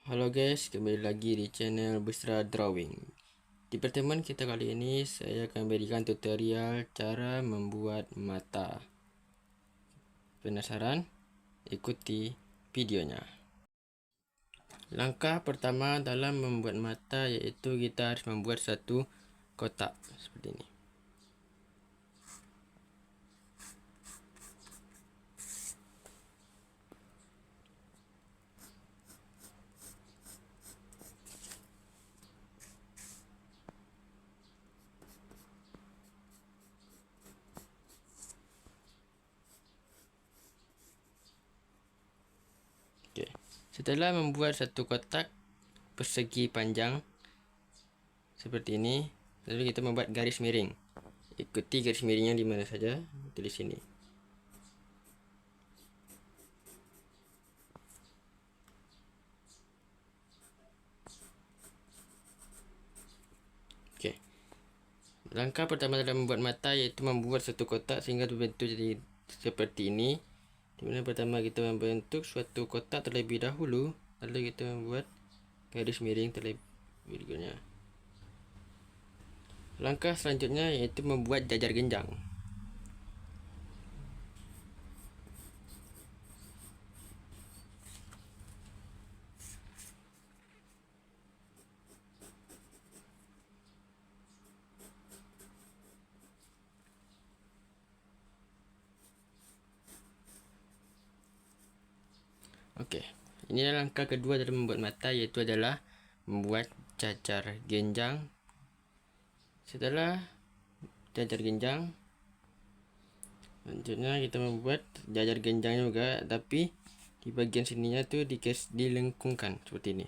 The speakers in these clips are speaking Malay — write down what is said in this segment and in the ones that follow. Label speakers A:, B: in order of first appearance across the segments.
A: Halo guys, kembali lagi di channel Busra Drawing. Di pertemuan kita kali ini, saya akan berikan tutorial cara membuat mata. Penasaran? Ikuti videonya. Langkah pertama dalam membuat mata yaitu kita harus membuat satu kotak seperti ini. Setelah membuat satu kotak persegi panjang seperti ini, lalu kita membuat garis miring. Ikuti garis miringnya di mana saja, tulis sini. Oke. Langkah pertama dalam membuat mata yaitu membuat satu kotak sehingga berbentuk jadi seperti ini. Dimana pertama kita membentuk suatu kotak terlebih dahulu, lalu kita membuat garis miring terlebih berikutnya. Langkah selanjutnya yaitu membuat jajar genjang. Okey, ini langkah kedua dalam membuat mata yaitu adalah membuat jajar genjang. Setelah jajar genjang, selanjutnya kita membuat jajar genjang juga, tapi di bagian sininya tu dilengkungkan seperti ini.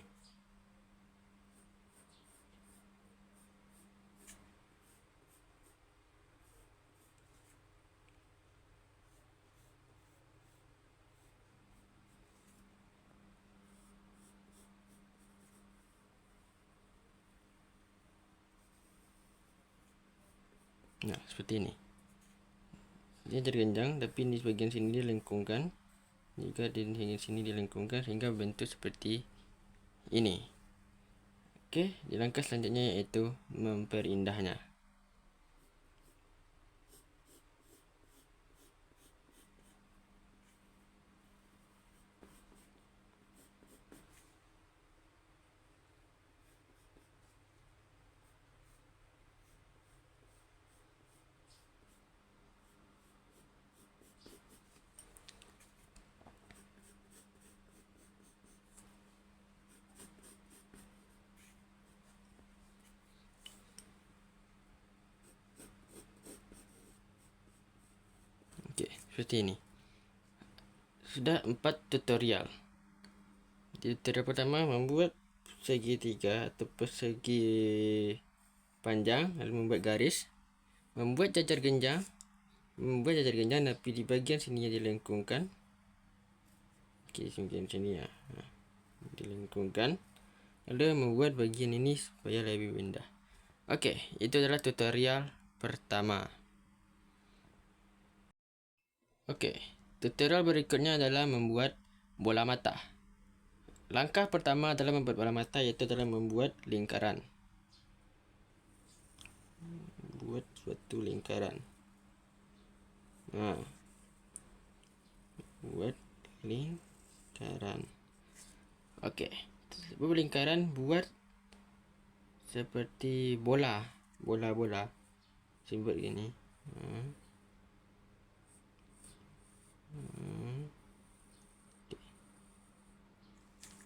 A: Nah, seperti ini. Dia jajar genjang, tapi di bagian sini dilengkungkan, juga di bagian sini dilengkungkan sehingga bentuk seperti ini. Okey, di langkah selanjutnya yaitu memperindahnya. Okey, seperti ini. Sudah 4 tutorial. Tutorial pertama membuat segitiga atau persegi panjang, lalu membuat garis, membuat jajar genjang, tapi di bagian sini dilengkungkan. Okey, bagian sini ya. Dilengkungkan. Lalu membuat bagian ini supaya lebih indah. Okey, itu adalah tutorial pertama. Okey, tutorial berikutnya adalah membuat bola mata. Langkah pertama dalam membuat bola mata iaitu adalah membuat lingkaran. Buat suatu lingkaran. Buat lingkaran. Okey, buat lingkaran, buat seperti bola, simbol gini.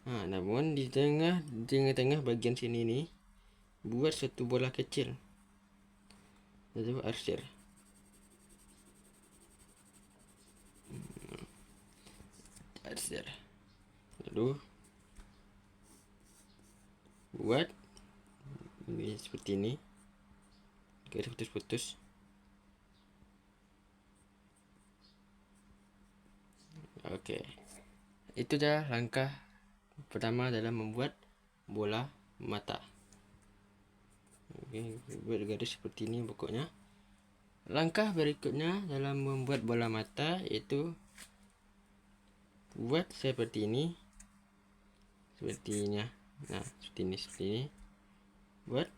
A: Namun di tengah bagian sini ni buat satu bola kecil. Itu arsir. Lalu buat ini seperti ini. Garis putus-putus. Okey. Itu dah langkah pertama dalam membuat bola mata. Okey, buat garis seperti ini pokoknya. Langkah berikutnya dalam membuat bola mata iaitu buat seperti ini. sepertinya. Nah, seperti ini buat.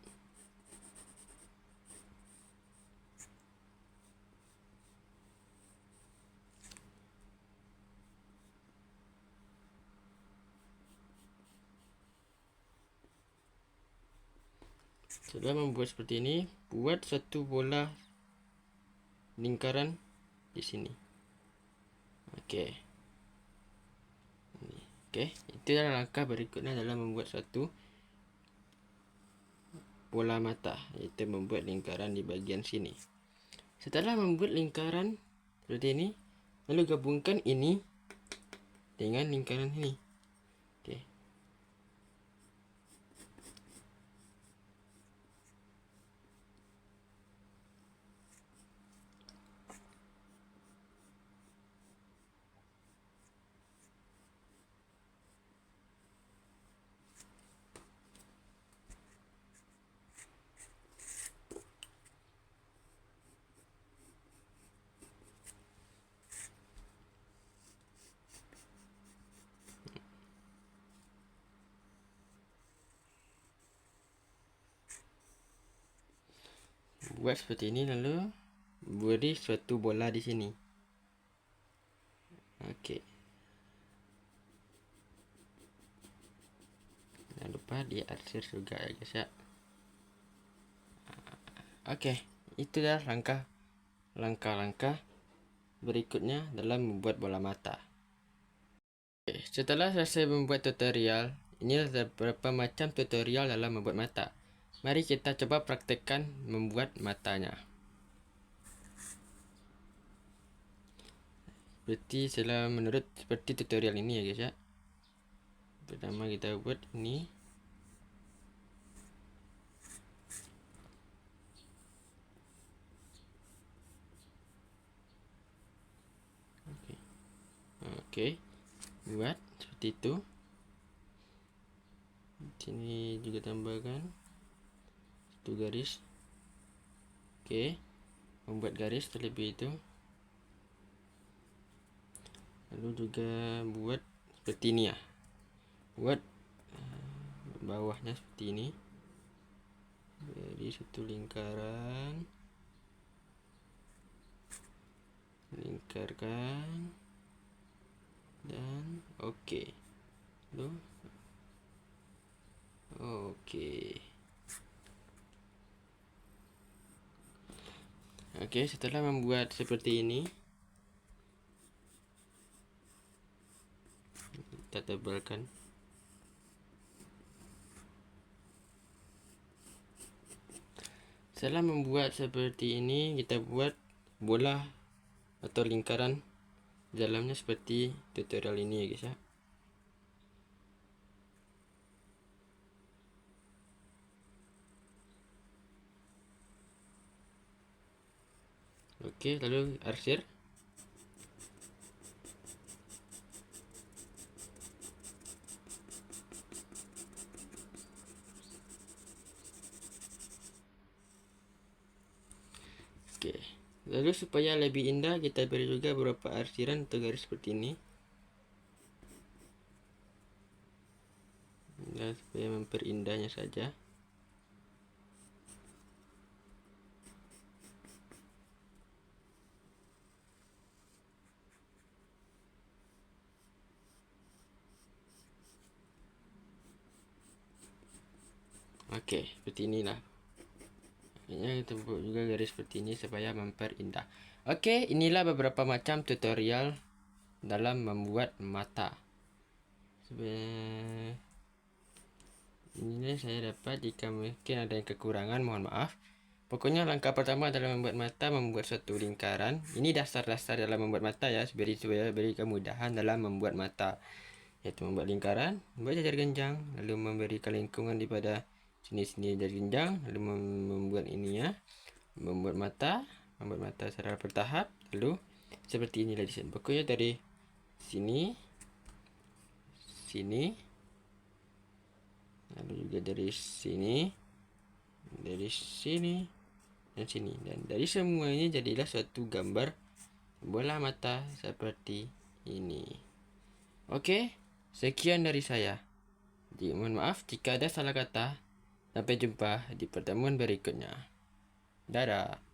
A: Setelah membuat seperti ini, buat satu bola lingkaran di sini. Oke. Oke, itu adalah langkah berikutnya dalam membuat satu bola mata, yaitu membuat lingkaran di bagian sini. Setelah membuat lingkaran seperti ini, lalu gabungkan ini dengan lingkaran ini. Oke. Buat seperti ini, lalu beri suatu bola di sini. Oke. Jangan lupa diarsir juga ya guys ya. Oke, itu dah langkah-langkah berikutnya dalam membuat bola mata. Oke, setelah selesai membuat tutorial, inilah beberapa macam tutorial dalam membuat mata. Mari kita coba praktekkan membuat matanya. Seperti tutorial ini ya guys ya. Pertama kita buat ini. Oke. Buat seperti itu. Sini juga tambahkan satu garis. Oke. Membuat garis terlebih itu. Lalu juga buat seperti ini ya. Buat bawahnya seperti ini. Jadi satu lingkaran. Lingkarkan. Dan oke. Lalu Oke, setelah membuat seperti ini, kita tebalkan. Setelah membuat seperti ini, kita buat bola atau lingkaran dalamnya seperti tutorial ini ya guys ya. Oke, lalu arsir. Oke, lalu supaya lebih indah kita beri juga beberapa arsiran atau garis seperti ini. Nah, supaya memperindahnya saja. Oke, seperti inilah. Akhirnya kita buat juga garis seperti ini supaya memperindah. Oke, inilah beberapa macam tutorial dalam membuat mata. Ini saya dapat, jika mungkin ada yang kekurangan mohon maaf. Pokoknya langkah pertama adalah membuat mata, membuat suatu lingkaran. Ini dasar-dasar dalam membuat mata ya, supaya beri kemudahan dalam membuat mata. Yaitu membuat lingkaran, membuat jajar genjang, lalu memberikan lingkungan di pada sini-sini jajar genjang, lalu membuat ini ya, membuat mata secara bertahap, lalu seperti inilah di sini. Pokoknya dari sini, lalu juga dari sini, dan sini, dan dari semuanya jadilah suatu gambar bola mata seperti ini. Oke, sekian dari saya. Jadi mohon maaf jika ada salah kata. Sampai jumpa di pertemuan berikutnya. Dadah.